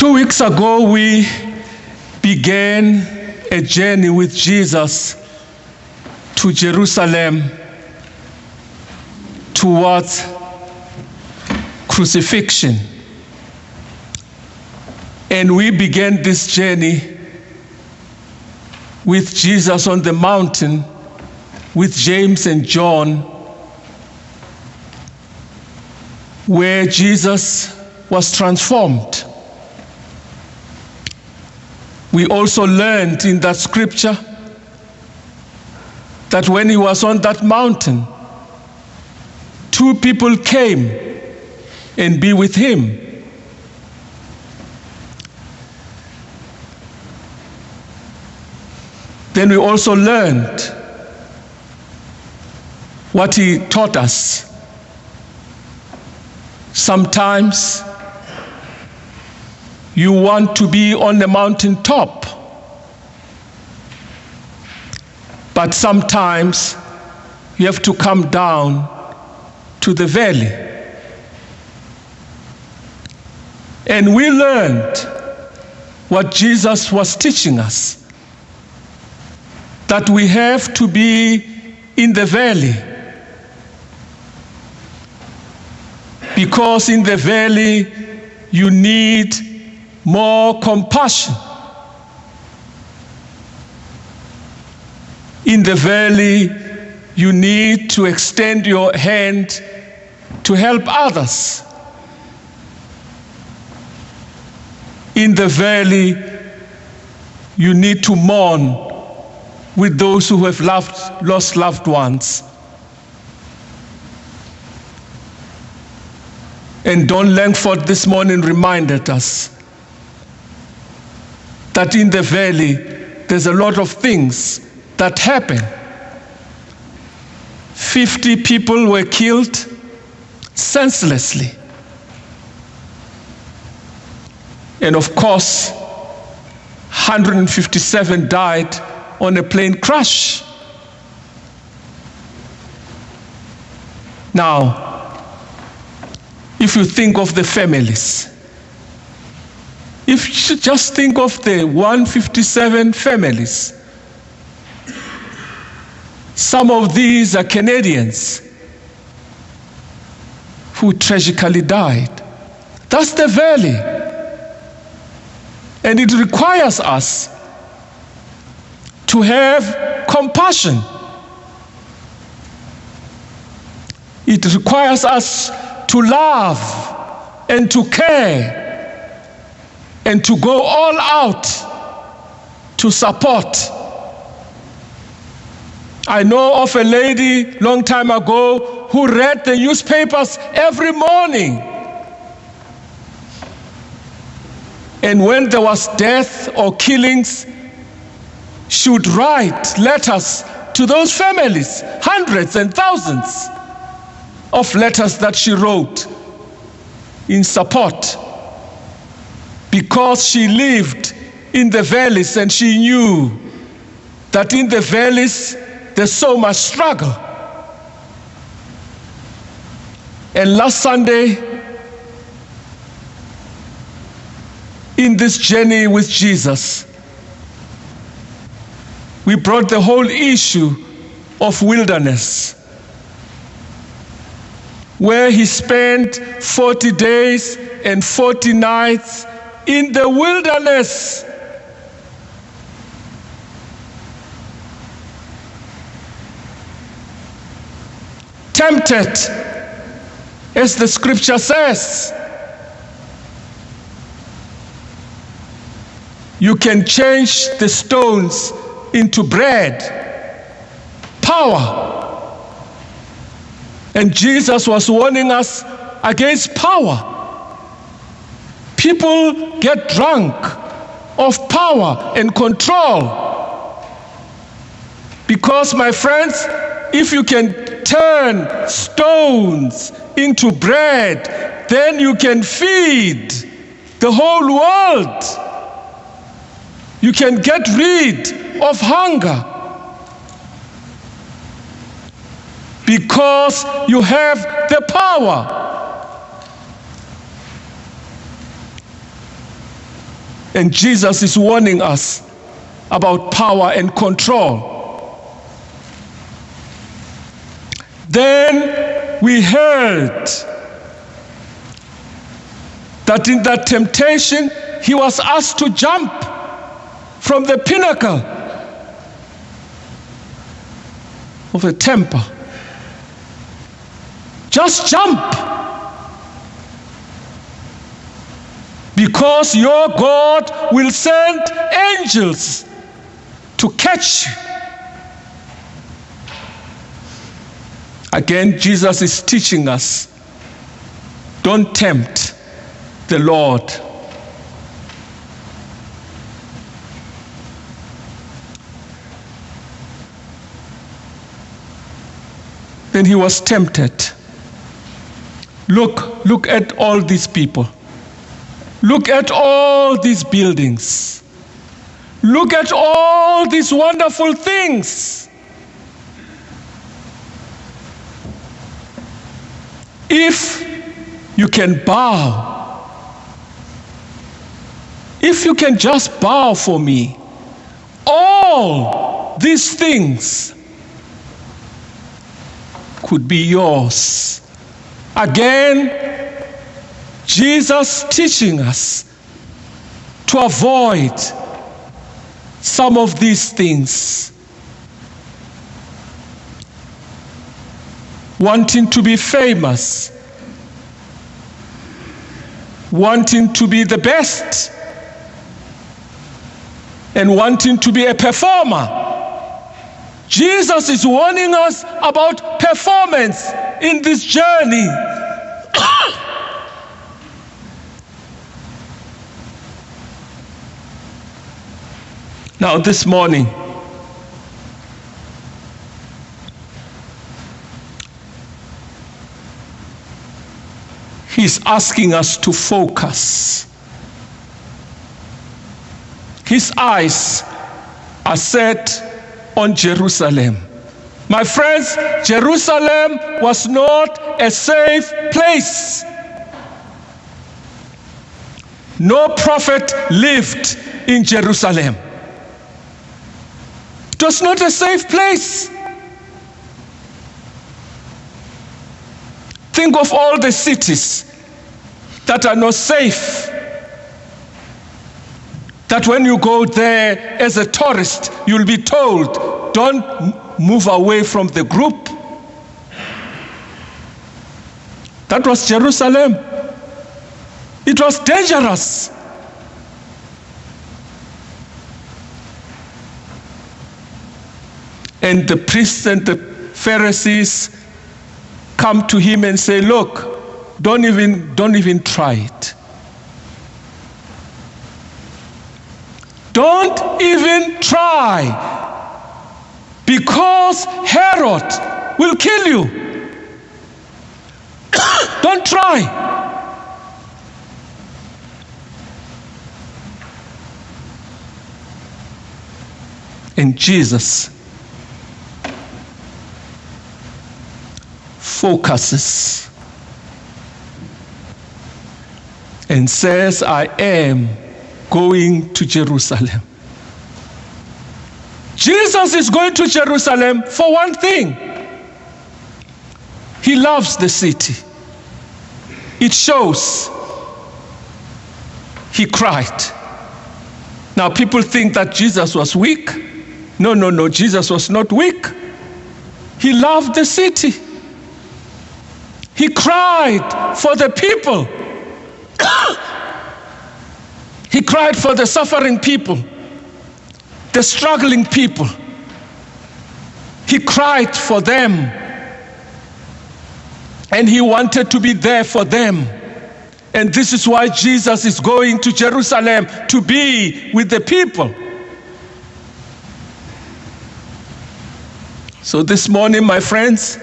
2 weeks ago, we began a journey with Jesus to Jerusalem towards crucifixion. And we began this journey with Jesus on the mountain with James and John, where Jesus was transformed. We also learned in that scripture that when he was on that mountain, 2 people came and be with him. Then we also learned what he taught us. Sometimes you want to be on the mountaintop, but sometimes you have to come down to the valley. And we learned what Jesus was teaching us, that we have to be in the valley, because in the valley you need more compassion. In the valley, you need to extend your hand to help others. In the valley, you need to mourn with those who have lost loved ones. And Don Langford this morning reminded us that in the valley, there's a lot of things that happen. 50 people were killed senselessly. And of course, 157 died on a plane crash. Now, if you think of the families, if you just think of the 157 families, some of these are Canadians who tragically died. That's the valley. And it requires us to have compassion. It requires us to love and to care and to go all out to support. I know of a lady long time ago who read the newspapers every morning. And when there was death or killings, she would write letters to those families, hundreds and thousands of letters that she wrote in support, because she lived in the valleys and she knew that in the valleys there's so much struggle. And last Sunday, in this journey with Jesus, we brought the whole issue of wilderness, where he spent 40 days and 40 nights in the wilderness. Tempted, as the scripture says. You can change the stones into bread. Power. And Jesus was warning us against power. People get drunk of power and control. Because, my friends, if you can turn stones into bread, then you can feed the whole world. You can get rid of hunger. Because you have the power. And Jesus is warning us about power and control. Then we heard that in that temptation, he was asked to jump from the pinnacle of a temple. Just jump. Because your God will send angels to catch you. Again, Jesus is teaching us, don't tempt the Lord. Then he was tempted. Look at all these people. Look at all these buildings. Look at all these wonderful things. If you can bow, if you can just bow for me, all these things could be yours. Again, Jesus teaching us to avoid some of these things. Wanting to be famous, wanting to be the best, and wanting to be a performer. Jesus is warning us about performance in this journey. Now, this morning, he's asking us to focus. His eyes are set on Jerusalem. My friends, Jerusalem was not a safe place. No prophet lived in Jerusalem. It was not a safe place. Think of all the cities that are not safe. That when you go there as a tourist, you'll be told, don't move away from the group. That was Jerusalem. It was dangerous. And the priests and the Pharisees come to him and say, look, don't even try it. Don't even try, because Herod will kill you. Don't try. And Jesus focuses and says, I am going to Jerusalem. Jesus is going to Jerusalem for one thing. He loves the city. It shows. He cried. Now people think that Jesus was weak. No, Jesus was not weak. He loved the city. He cried for the people. He cried for the suffering people, the struggling people. He cried for them. And he wanted to be there for them. And this is why Jesus is going to Jerusalem, to be with the people. So this morning, my friends,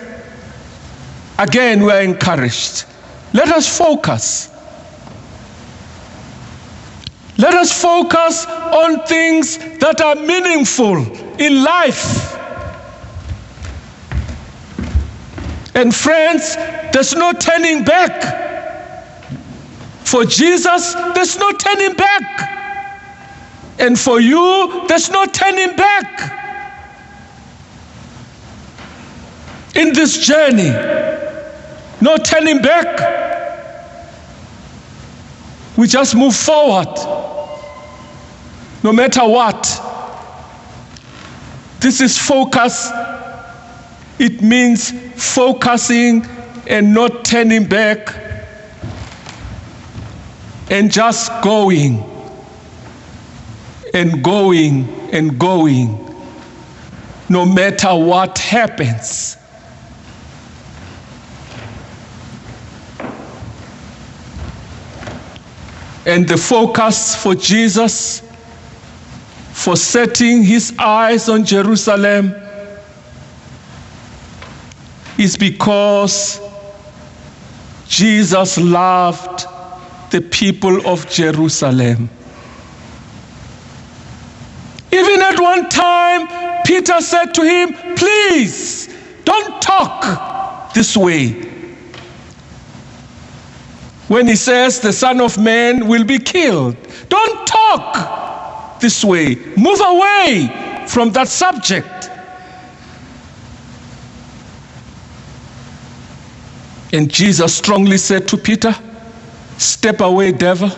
again, we are encouraged. Let us focus. Let us focus on things that are meaningful in life. And friends, there's no turning back. For Jesus, there's no turning back. And for you, there's no turning back in this journey. No turning back. We just move forward, no matter what. This is focus. It means focusing and not turning back and just going and going and going, no matter what happens. And the focus for Jesus, for setting his eyes on Jerusalem, is because Jesus loved the people of Jerusalem. Even at one time, Peter said to him, please, don't talk this way. When he says the Son of Man will be killed, don't talk this way. Move away from that subject. And Jesus strongly said to Peter, step away, devil,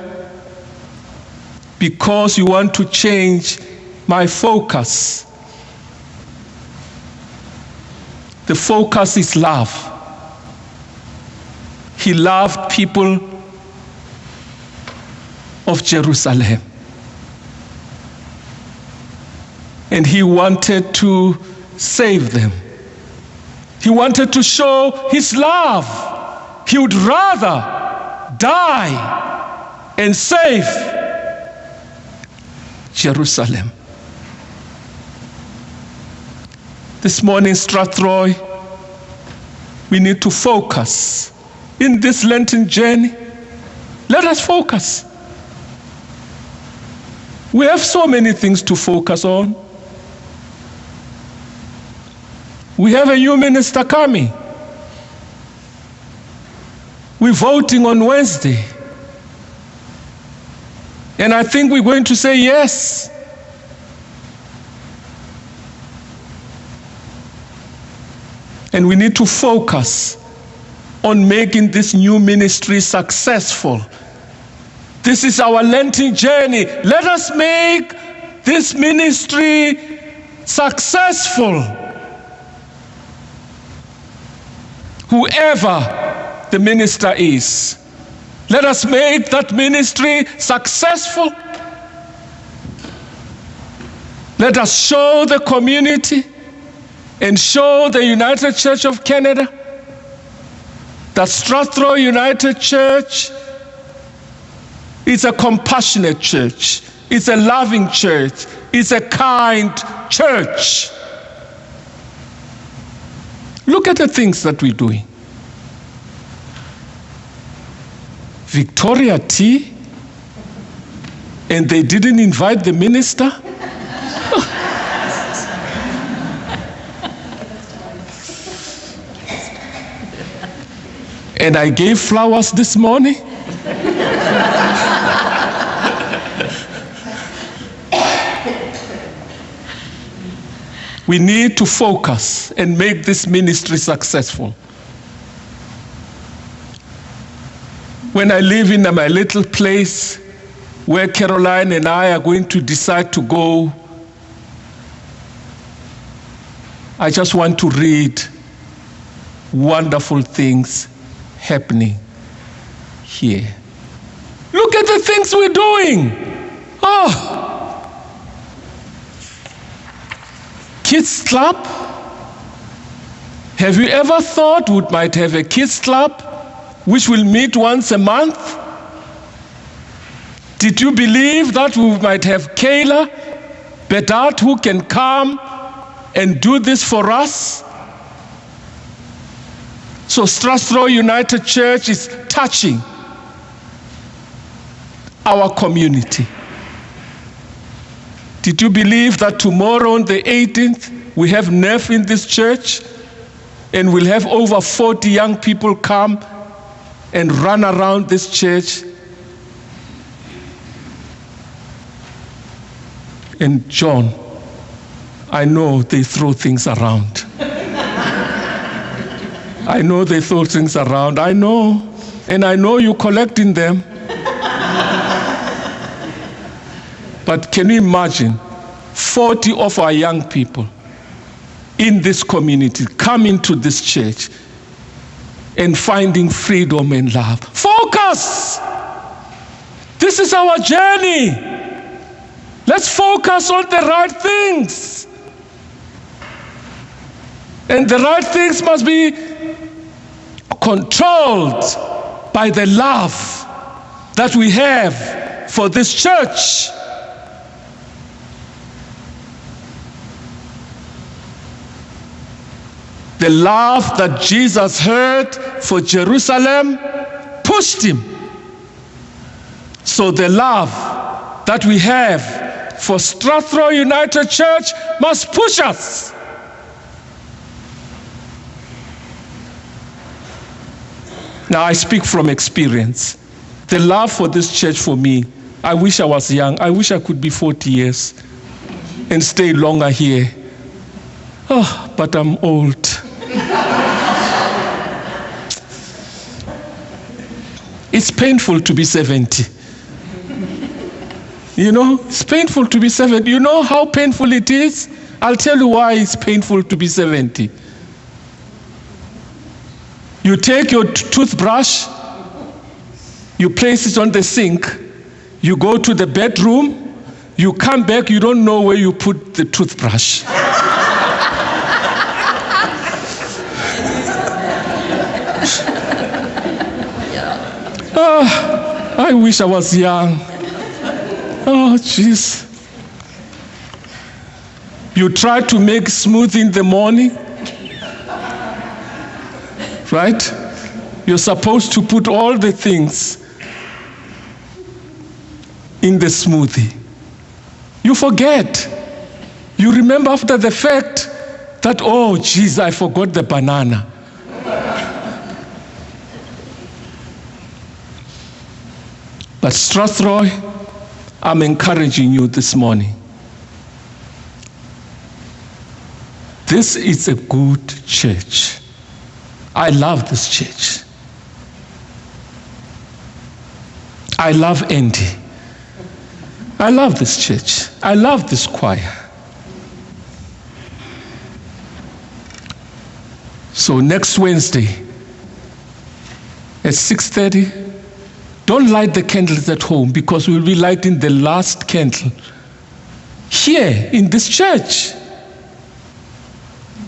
because you want to change my focus. The focus is love. He loved people of Jerusalem. And he wanted to save them. He wanted to show his love. He would rather die and save Jerusalem. This morning, Strathroy, we need to focus. In this Lenten journey, let us focus. We have so many things to focus on. We have a new minister coming. We're voting on Wednesday. And I think we're going to say yes. And we need to focus on making this new ministry successful. This is our Lenten journey. Let us make this ministry successful. Whoever the minister is, let us make that ministry successful. Let us show the community and show the United Church of Canada that Strathroy United Church is a compassionate church. It's a loving church. It's a kind church. Look at the things that we're doing. Victoria Tea, and they didn't invite the minister? And I gave flowers this morning. We need to focus and make this ministry successful. When I live in my little place where Caroline and I are going to decide to go, I just want to read wonderful things happening here. Look at the things we're doing. Oh, kids club. Have you ever thought we might have a kids club which will meet once a month? Did you believe that we might have Kayla Bedard who can come and do this for us? So Strathroy United Church is touching our community. Did you believe that tomorrow on the 18th, we have NEF in this church and we'll have over 40 young people come and run around this church? And John, I know they throw things around. I know they throw things around. I know. And I know you're collecting them. But can you imagine 40 of our young people in this community coming to this church and finding freedom and love? Focus! This is our journey. Let's focus on the right things. And the right things must be controlled by the love that we have for this church. The love that Jesus had for Jerusalem pushed him. So the love that we have for Strathroy United Church must push us. Now I speak from experience. The love for this church for me, I wish I was young. I wish I could be 40 years and stay longer here. Oh, but I'm old. It's painful to be 70. You know, it's painful to be 70. You know how painful it is? I'll tell you why it's painful to be 70. You take your toothbrush, you place it on the sink, you go to the bedroom, you come back, you don't know where you put the toothbrush. I wish I was young. Oh, jeez. You try to make smoothie in the morning, right? You're supposed to put all the things in the smoothie. You forget. You remember after the fact that, oh, geez, I forgot the banana. But Strathroy, I'm encouraging you this morning. This is a good church. I love this church. I love Andy. I love this church. I love this choir. So next Wednesday at 6:30, don't light the candles at home, because we'll be lighting the last candle here in this church.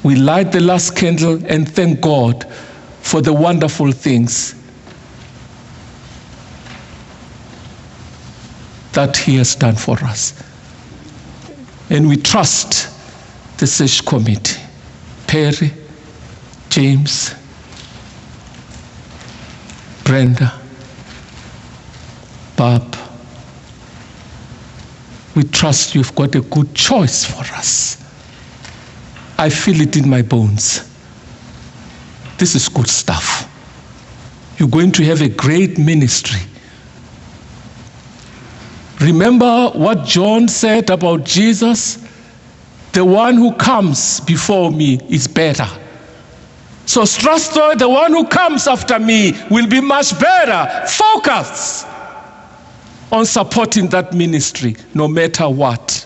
We light the last candle and thank God for the wonderful things that He has done for us. And we trust the search committee, Perry, James, Brenda, Bob. We trust you've got a good choice for us. I feel it in my bones. This is good stuff. You're going to have a great ministry. Remember what John said about Jesus? The one who comes before me is better. So Strathroy, the one who comes after me, will be much better. Focus on supporting that ministry, no matter what.